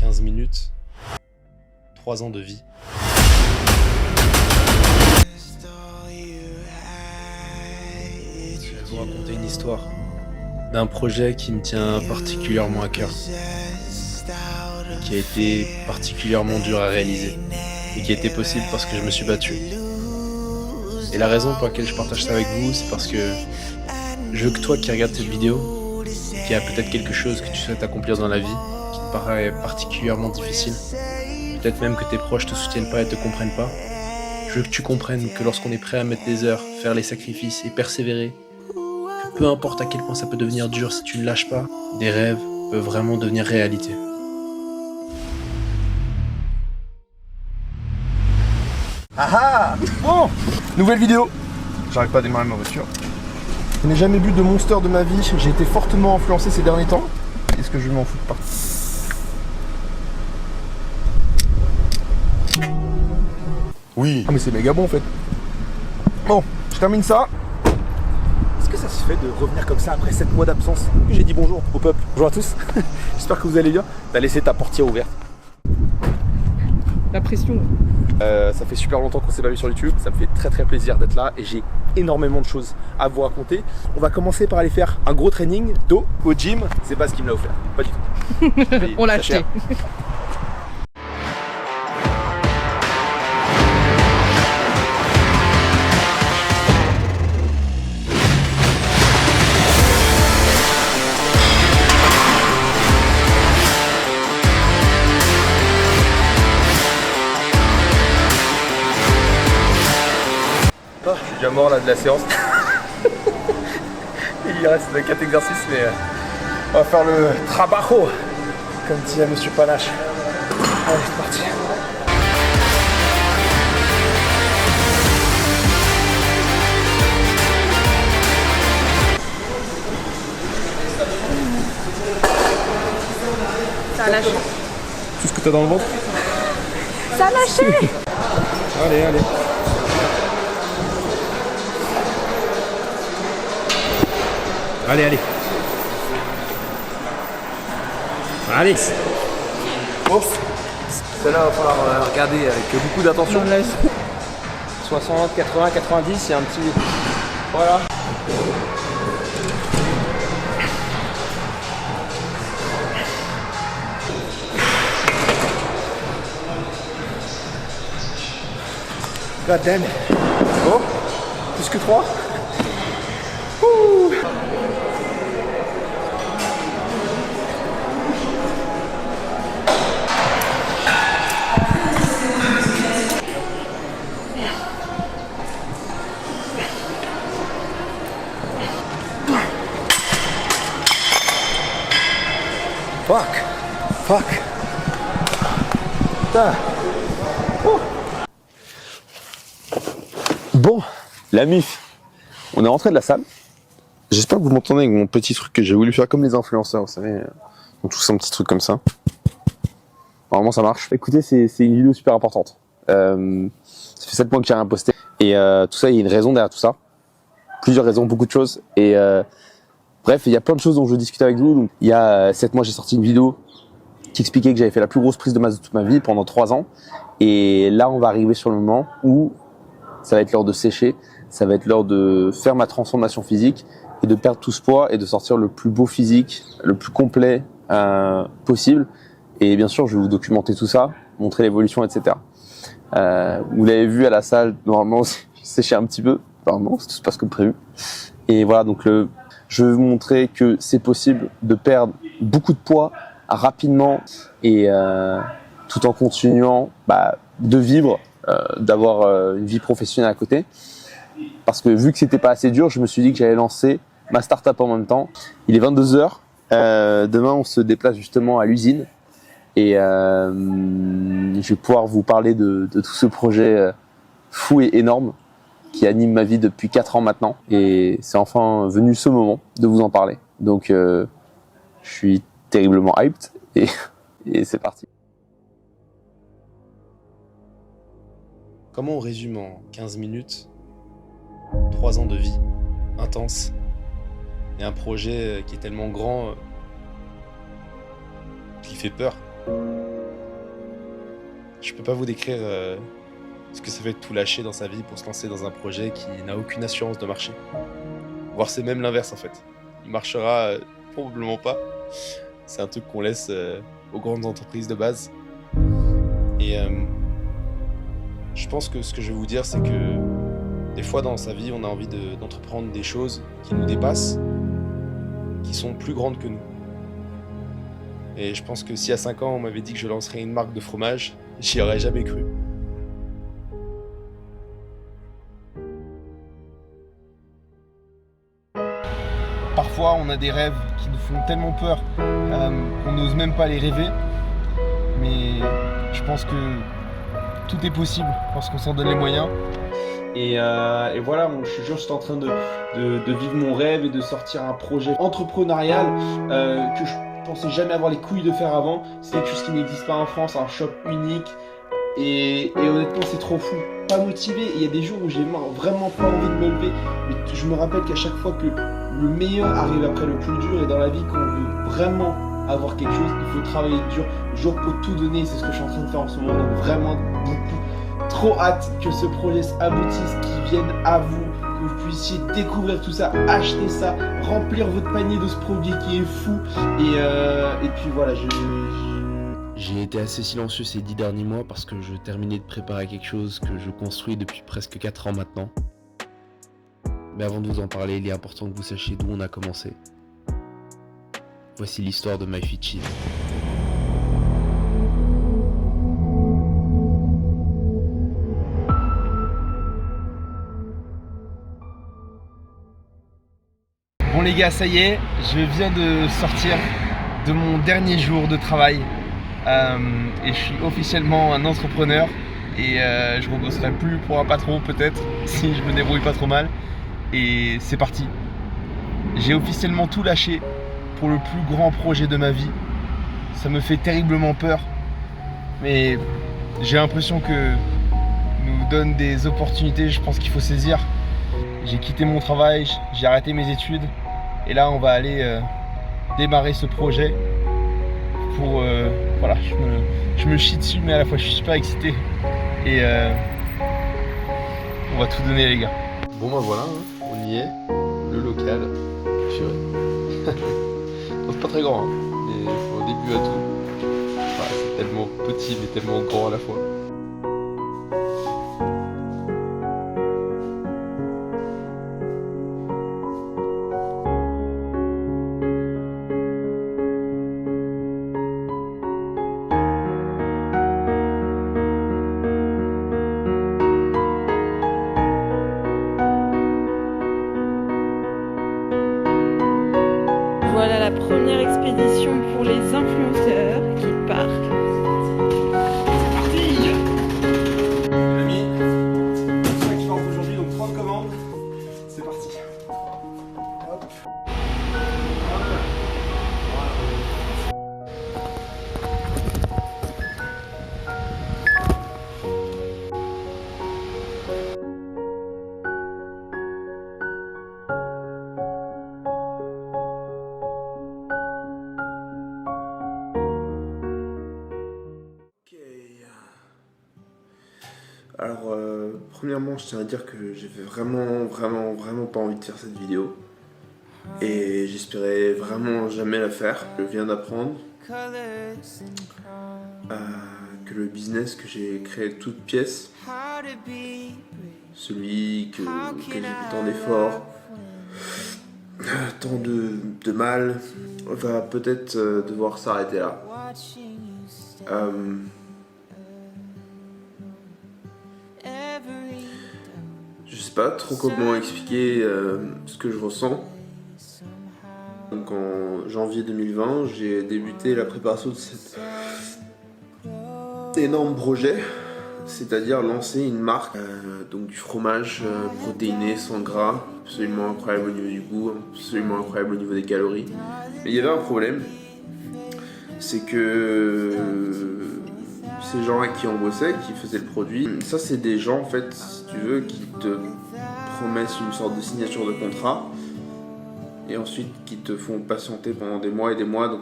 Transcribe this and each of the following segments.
15 minutes, 3 ans de vie. Je vais vous raconter une histoire d'un projet qui me tient particulièrement à cœur, qui a été particulièrement dur à réaliser et qui a été possible parce que je me suis battu. Et la raison pour laquelle je partage ça avec vous, c'est parce que je veux que toi qui regardes cette vidéo, qui a peut-être quelque chose que tu souhaites accomplir dans la vie, qui te paraît particulièrement difficile, peut-être même que tes proches te soutiennent pas et te comprennent pas, je veux que tu comprennes que lorsqu'on est prêt à mettre les heures, faire les sacrifices et persévérer, que peu importe à quel point ça peut devenir dur si tu ne lâches pas, des rêves peuvent vraiment devenir réalité. Ah ah. Bon, nouvelle vidéo. J'arrive pas à démarrer ma voiture. Je n'ai jamais bu de Monster de ma vie. J'ai été fortement influencé ces derniers temps. Est-ce que je vais m'en foutre pas? Oui. Ah mais c'est méga bon en fait. Bon, je termine ça. Est-ce que ça se fait de revenir comme ça après 7 mois d'absence? J'ai dit bonjour au peuple. Bonjour à tous. J'espère que vous allez bien. T'as laissé ta portière ouverte. La pression. Ça fait super longtemps qu'on s'est pas vu sur YouTube, ça me fait très plaisir d'être là et j'ai énormément de choses à vous raconter. On va commencer par aller faire un gros training d'eau au gym. C'est pas ce qu'il me l'a offert, pas du tout. On l'a acheté. Oh, je suis déjà mort là de la séance. Il reste 4 exercices, mais on va faire le trabajo, comme dit Monsieur Panache. Allez, c'est parti. Ça a lâché. Tout ce que t'as dans le ventre? Ça a lâché. Allez, allez. Allez, allez. Allez. Bon. Celle-là, il va falloir regarder avec beaucoup d'attention. 60, 80, 90, il y a un petit... Voilà. God damn. Bon. Plus que 3. Ouh. Fuck. Putain. Oh. Bon, la MIF. On est rentré de la salle. J'espère que vous m'entendez avec mon petit truc que j'ai voulu faire comme les influenceurs, vous savez. On tous un petit truc comme ça. Normalement ça marche. Écoutez, c'est une vidéo super importante. Ça fait 7 mois que j'ai rien posté. Et tout ça, il y a une raison derrière tout ça. Plusieurs raisons, beaucoup de choses. Et bref, il y a plein de choses dont je veux discuter avec vous. Donc, il y a 7 mois, j'ai sorti une vidéo qui expliquait que j'avais fait la plus grosse prise de masse de toute ma vie pendant 3 ans. Et là, on va arriver sur le moment où ça va être l'heure de sécher. Ça va être l'heure de faire ma transformation physique et de perdre tout ce poids et de sortir le plus beau physique, le plus complet possible. Et bien sûr, je vais vous documenter tout ça, montrer l'évolution, etc. Vous l'avez vu à la salle, normalement, j'ai séché un petit peu. Apparemment, tout se passe comme prévu. Et voilà, donc je vais vous montrer que c'est possible de perdre beaucoup de poids rapidement et tout en continuant de vivre, d'avoir une vie professionnelle à côté. Parce que vu que c'était pas assez dur, je me suis dit que j'allais lancer ma start-up en même temps. Il est 22h. Demain, on se déplace justement à l'usine. Et je vais pouvoir vous parler de tout ce projet fou et énorme qui anime ma vie depuis 4 ans maintenant. Et c'est enfin venu ce moment de vous en parler. Donc, je suis terriblement hyped et c'est parti. Comment on résume en 15 minutes 3 ans de vie intense et un projet qui est tellement grand qu'il fait peur Je peux pas vous décrire ce que ça fait de tout lâcher dans sa vie pour se lancer dans un projet qui n'a aucune assurance de marcher. Voire c'est même l'inverse en fait. Il marchera probablement pas. C'est un truc qu'on laisse aux grandes entreprises de base. Et je pense que ce que je vais vous dire, c'est que des fois dans sa vie, on a envie d'entreprendre des choses qui nous dépassent, qui sont plus grandes que nous. Et je pense que si à 5 ans, on m'avait dit que je lancerais une marque de fromage, j'y aurais jamais cru. Parfois, on a des rêves qui nous font tellement peur qu'on n'ose même pas les rêver. Mais je pense que tout est possible lorsqu'on s'en donne les moyens. Et voilà, je suis juste en train de vivre mon rêve et de sortir un projet entrepreneurial que je pensais jamais avoir les couilles de faire avant. C'est quelque chose qui n'existe pas en France, un shop unique. Et honnêtement, c'est trop fou. Pas motivé. Il y a des jours où j'ai vraiment pas envie de me lever. Mais je me rappelle qu'à chaque fois que le meilleur arrive après le plus dur, et dans la vie, quand on veut vraiment avoir quelque chose, il faut travailler dur, jour pour tout donner. C'est ce que je suis en train de faire en ce moment. Donc vraiment beaucoup, trop hâte que ce projet aboutisse, qu'il vienne à vous, que vous puissiez découvrir tout ça, acheter ça, remplir votre panier de ce produit qui est fou. Et puis voilà, J'ai été assez silencieux ces 10 derniers mois parce que je terminais de préparer quelque chose que je construis depuis presque 4 ans maintenant. Mais avant de vous en parler, il est important que vous sachiez d'où on a commencé. Voici l'histoire de My Fit Cheese. Bon les gars, ça y est, je viens de sortir de mon dernier jour de travail. Et je suis officiellement un entrepreneur. Et je ne rebosserai plus pour un patron peut-être, si je me débrouille pas trop mal. Et c'est parti. J'ai officiellement tout lâché pour le plus grand projet de ma vie. Ça me fait terriblement peur. Mais j'ai l'impression que nous donne des opportunités, je pense qu'il faut saisir. J'ai quitté mon travail, j'ai arrêté mes études. Et là on va aller démarrer ce projet. Pour voilà, je me chie dessus, mais à la fois je suis super excité. Et on va tout donner les gars. Bon bah voilà, hein, on y est, le local, purée. Non, c'est pas très grand, hein, mais au début à tout. Enfin, c'est tellement petit mais tellement grand à la fois. Voilà la première expédition pour les influenceurs qui partent. C'est parti! Les amis, c'est ça qui part aujourd'hui, donc 30 commandes, c'est parti. Hop. Alors, premièrement, je tiens à dire que j'avais vraiment pas envie de faire cette vidéo. Et j'espérais vraiment jamais la faire. Je viens d'apprendre que le business que j'ai créé de toutes pièces, celui que j'ai fait tant d'efforts, tant de mal, va peut-être devoir s'arrêter là. Je sais pas trop comment expliquer ce que je ressens. Donc en janvier 2020, j'ai débuté la préparation de cet énorme projet, c'est-à-dire lancer une marque, donc du fromage protéiné, sans gras, absolument incroyable au niveau du goût, absolument incroyable au niveau des calories. Mais il y avait un problème, c'est que ces gens à qui on bossait, qui faisaient le produit, ça c'est des gens en fait, si tu veux, qui te promettent une sorte de signature de contrat et ensuite qui te font patienter pendant des mois et des mois. Donc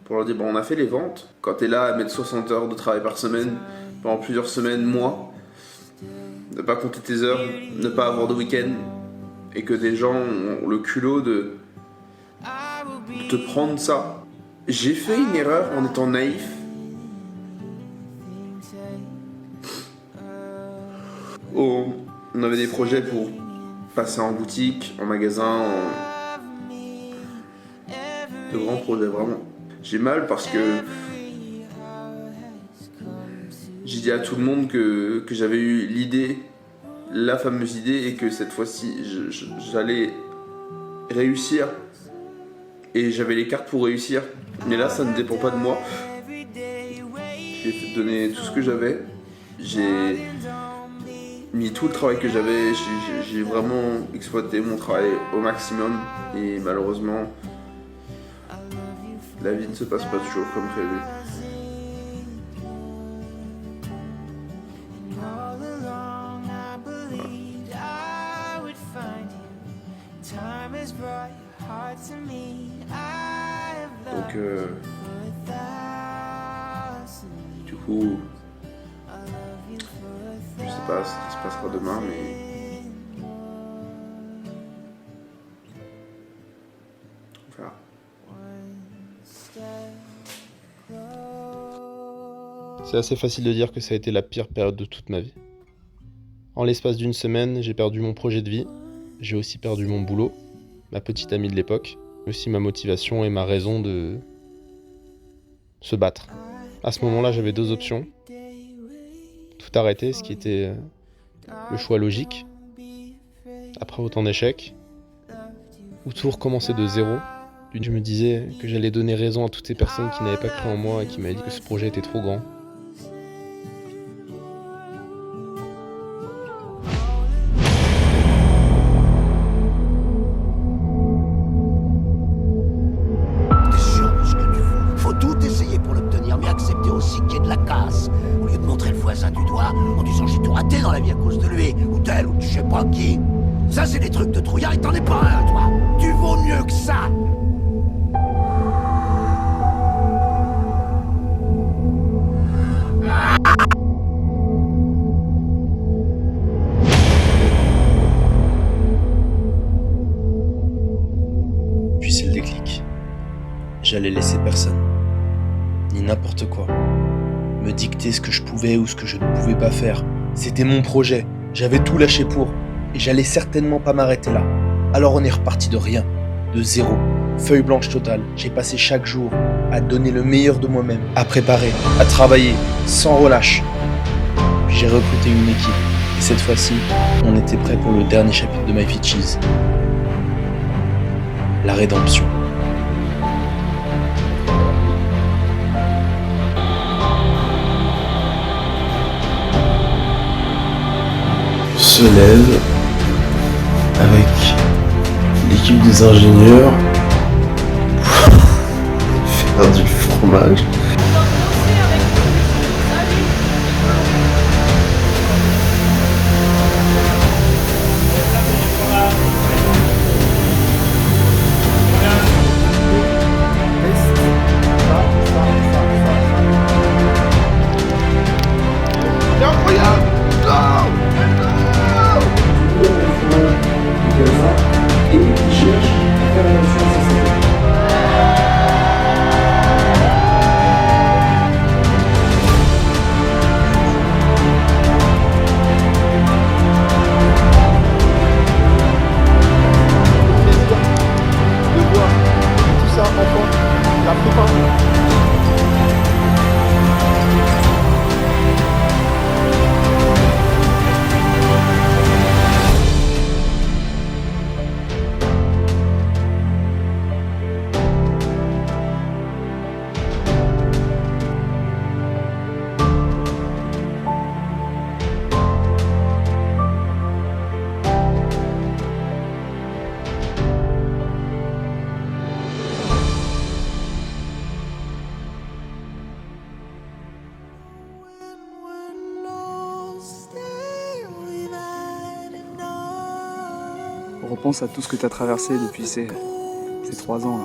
pour leur dire bon, on a fait les ventes. Quand t'es là à mettre 60 heures de travail par semaine, pendant plusieurs semaines, mois, ne pas compter tes heures, ne pas avoir de week-end, et que des gens ont le culot de te prendre ça. J'ai fait une erreur en étant naïf. On avait des projets pour passer en boutique, en magasin, de grands projets vraiment. J'ai mal parce que j'ai dit à tout le monde que j'avais eu l'idée, la fameuse idée, et que cette fois-ci j'allais réussir et j'avais les cartes pour réussir. Mais là, ça ne dépend pas de moi. J'ai donné tout ce que j'avais. J'ai mis tout le travail que j'avais. J'ai vraiment exploité mon travail au maximum. Et malheureusement, la vie ne se passe pas toujours comme prévu. Donc, du coup, je sais pas ce qui se passera demain, mais on verra. C'est assez facile de dire que ça a été la pire période de toute ma vie. En l'espace d'une semaine, j'ai perdu mon projet de vie, j'ai aussi perdu mon boulot, ma petite amie de l'époque, aussi ma motivation et ma raison de se battre. À ce moment-là, j'avais deux options. Tout arrêter, ce qui était le choix logique, après autant d'échecs, ou tout recommencer de zéro. Je me disais que j'allais donner raison à toutes ces personnes qui n'avaient pas cru en moi et qui m'avaient dit que ce projet était trop grand. En disant j'ai tout raté dans la vie à cause de lui, ou d'elle, ou de je sais pas qui. Ça c'est des trucs de trouillard et t'en es pas un, toi. Tu vaux mieux que ça. Puis c'est le déclic. J'allais laisser personne, ni n'importe quoi, me dicter ce que je pouvais ou ce que je ne pouvais pas faire. C'était mon projet, j'avais tout lâché pour, et j'allais certainement pas m'arrêter là. Alors on est reparti de rien, de zéro, feuille blanche totale. J'ai passé chaque jour à donner le meilleur de moi-même, à préparer, à travailler, sans relâche. Puis j'ai recruté une équipe, et cette fois-ci, on était prêt pour le dernier chapitre de My Fit Cheese. La rédemption. Se lève avec l'équipe des ingénieurs pour faire du fromage. Repense à tout ce que tu as traversé depuis ces 3 ans là.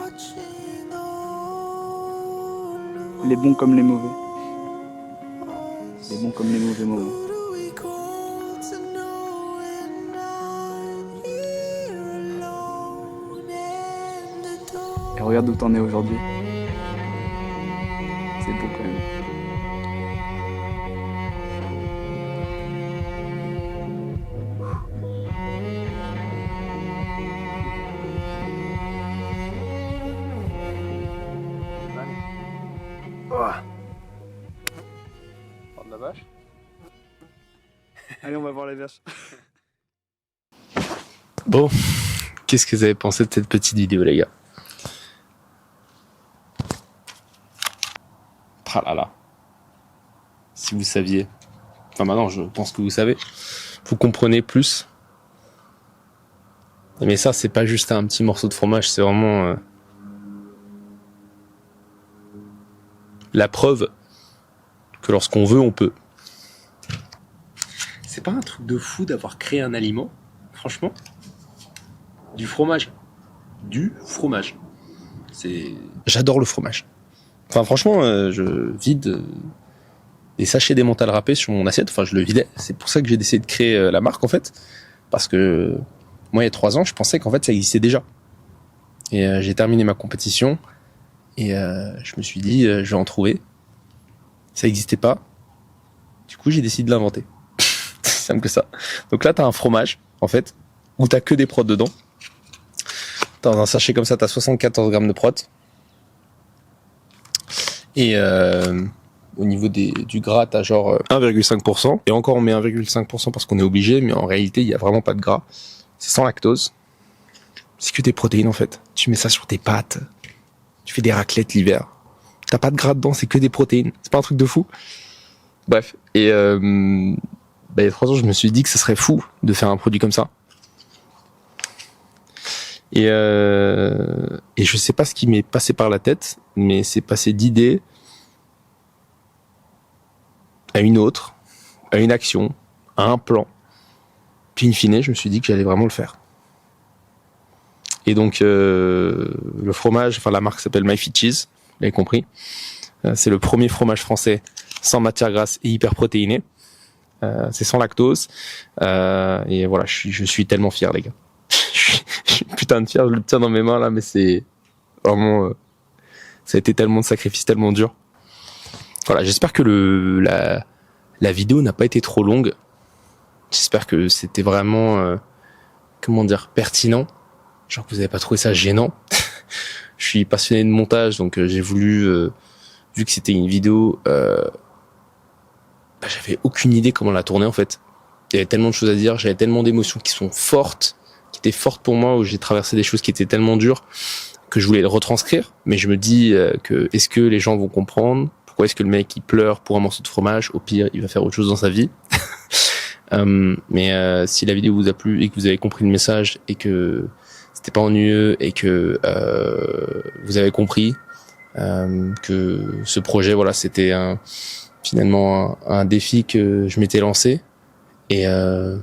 les bons comme les mauvais. Les bons comme les mauvais moments. Et regarde où t'en es aujourd'hui. C'est beau quand même. Prendre la vache. Allez, on va voir les vaches. Bon, qu'est-ce que vous avez pensé de cette petite vidéo, les gars? Ah là là. Si vous saviez. Enfin, maintenant, je pense que vous savez. Vous comprenez plus. Mais ça, c'est pas juste un petit morceau de fromage, c'est vraiment la preuve que lorsqu'on veut, on peut. C'est pas un truc de fou d'avoir créé un aliment, franchement. Du fromage. Du fromage. J'adore le fromage. Enfin, franchement, je vide des sachets d'émental râpé sur mon assiette. Enfin, je le vidais. C'est pour ça que j'ai décidé de créer la marque, en fait. Parce que moi, il y a 3 ans, je pensais qu'en fait, ça existait déjà. Et j'ai terminé ma compétition. Et je me suis dit, je vais en trouver. Ça n'existait pas. Du coup, j'ai décidé de l'inventer. C'est simple que ça. Donc là, t'as un fromage, en fait, où t'as que des prods dedans. Dans un sachet comme ça, t'as 74 grammes de prods. Et au niveau du gras, t'as genre 1,5%. Et encore, on met 1,5% parce qu'on est obligé, mais en réalité, il n'y a vraiment pas de gras. C'est sans lactose. C'est que des protéines, en fait. Tu mets ça sur tes pâtes. Tu fais des raclettes l'hiver. T'as pas de gras dedans, c'est que des protéines. C'est pas un truc de fou. Bref. Et il y a 3 ans, je me suis dit que ce serait fou de faire un produit comme ça. Et je sais pas ce qui m'est passé par la tête, mais c'est passé d'idée à une autre, à une action, à un plan. Puis in fine, je me suis dit que j'allais vraiment le faire. Et donc le fromage, enfin la marque s'appelle My Fit Cheese, vous l'avez compris. C'est le premier fromage français sans matière grasse et hyper protéiné. C'est sans lactose. Et voilà, je suis tellement fier, les gars. Je suis putain de fier, je le tiens dans mes mains là, mais c'est vraiment ça a été tellement de sacrifices, tellement dur. Voilà, j'espère que la vidéo n'a pas été trop longue. J'espère que c'était vraiment pertinent. Genre que vous avez pas trouvé ça gênant. Je suis passionné de montage, donc j'ai voulu vu que c'était une vidéo j'avais aucune idée comment la tourner en fait. Il y avait tellement de choses à dire, j'avais tellement d'émotions qui sont fortes, qui étaient fortes pour moi, où j'ai traversé des choses qui étaient tellement dures que je voulais le retranscrire, mais je me dis que est-ce que les gens vont comprendre? Pourquoi est-ce que le mec il pleure pour un morceau de fromage? Au pire, il va faire autre chose dans sa vie. Mais si la vidéo vous a plu et que vous avez compris le message et que c'était pas ennuyeux et que vous avez compris que ce projet, voilà, c'était finalement un défi que je m'étais lancé et dans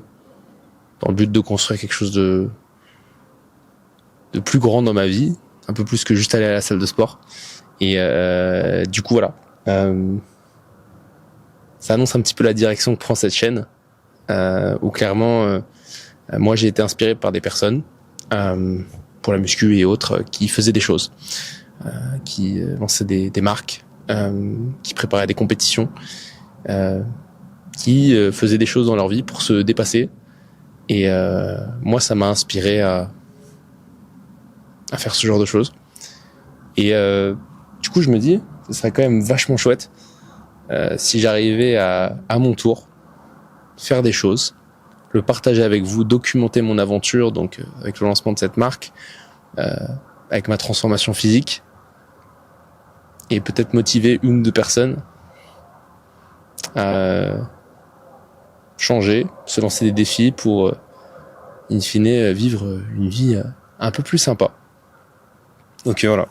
le but de construire quelque chose de plus grand dans ma vie, un peu plus que juste aller à la salle de sport. Et du coup voilà, ça annonce un petit peu la direction que prend cette chaîne, où clairement moi j'ai été inspiré par des personnes pour la muscu et autres qui faisaient des choses, qui lançaient des marques, qui préparaient des compétitions, qui faisaient des choses dans leur vie pour se dépasser. Et moi ça m'a inspiré à faire ce genre de choses. Et du coup je me dis ce serait quand même vachement chouette si j'arrivais à mon tour faire des choses, le partager avec vous, documenter mon aventure, donc avec le lancement de cette marque, avec ma transformation physique, et peut-être motiver 1 ou 2 personnes à changer, se lancer des défis pour in fine vivre une vie un peu plus sympa. Donc voilà.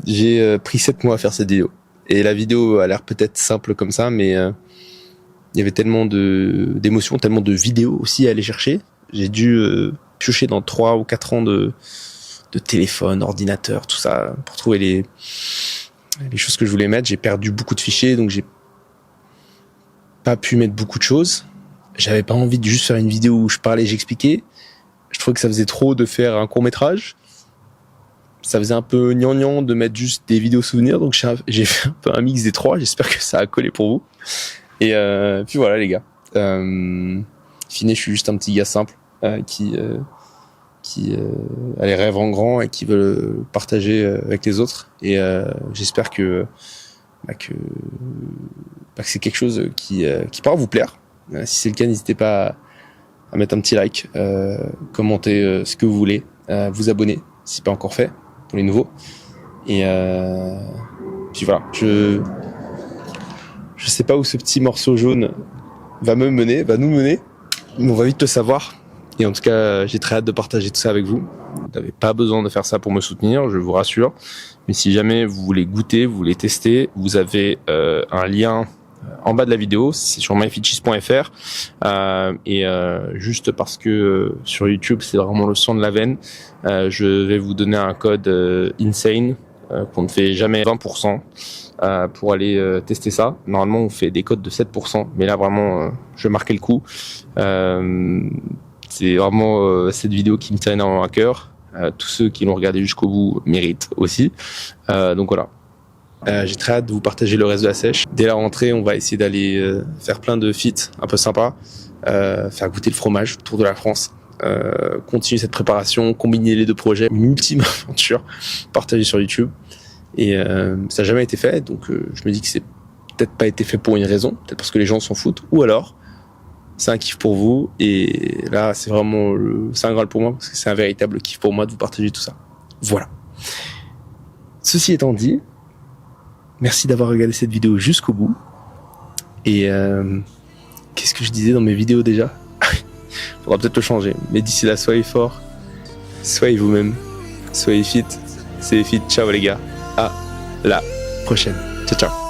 J'ai pris 7 mois à faire cette vidéo. Et la vidéo a l'air peut-être simple comme ça, mais il y avait tellement d'émotions, tellement de vidéos aussi à aller chercher. J'ai dû piocher dans 3 ou 4 ans de téléphone, ordinateur, tout ça, pour trouver les choses que je voulais mettre. J'ai perdu beaucoup de fichiers, donc j'ai pas pu mettre beaucoup de choses. J'avais pas envie de juste faire une vidéo où je parlais, j'expliquais. Je trouvais que ça faisait trop de faire un court-métrage. Ça faisait un peu gnangnan de mettre juste des vidéos souvenirs, donc j'ai fait un peu un mix des trois. J'espère que ça a collé pour vous. Et puis voilà les gars. Fini, je suis juste un petit gars simple qui a les rêves en grand et qui veut partager avec les autres. Et j'espère que c'est quelque chose qui pourra vous plaire. Si c'est le cas, n'hésitez pas à mettre un petit like, commenter ce que vous voulez, vous abonner si c'est pas encore fait pour les nouveaux. Et puis voilà, je sais pas où ce petit morceau jaune va nous mener, mais on va vite le savoir. Et en tout cas, j'ai très hâte de partager tout ça avec vous. Vous n'avez pas besoin de faire ça pour me soutenir, je vous rassure. Mais si jamais vous voulez goûter, vous voulez tester, vous avez un lien en bas de la vidéo, c'est sur myfitcheese.fr. Juste parce que sur YouTube, c'est vraiment le sang de la veine, je vais vous donner un code INSANE qu'on ne fait jamais 20% pour aller tester ça. Normalement, on fait des codes de 7%, mais là, vraiment, je vais marquer le coup. C'est vraiment cette vidéo qui me tient énormément à cœur. Tous ceux qui l'ont regardé jusqu'au bout méritent aussi. Donc voilà. J'ai très hâte de vous partager le reste de la sèche. Dès la rentrée, on va essayer d'aller faire plein de feats un peu sympas, faire goûter le fromage autour de la France, continuer cette préparation, combiner les deux projets, une ultime aventure partagée sur YouTube. Et ça n'a jamais été fait, donc je me dis que c'est peut-être pas été fait pour une raison, peut-être parce que les gens s'en foutent, ou alors c'est un kiff pour vous, et là c'est vraiment c'est un graal pour moi, parce que c'est un véritable kiff pour moi de vous partager tout ça. Voilà. Ceci étant dit, merci d'avoir regardé cette vidéo jusqu'au bout. Et qu'est-ce que je disais dans mes vidéos déjà? Faudra peut-être le changer, mais d'ici là, soyez forts, soyez vous-même, soyez fit, c'est fit. Ciao les gars, à la prochaine. Ciao ciao.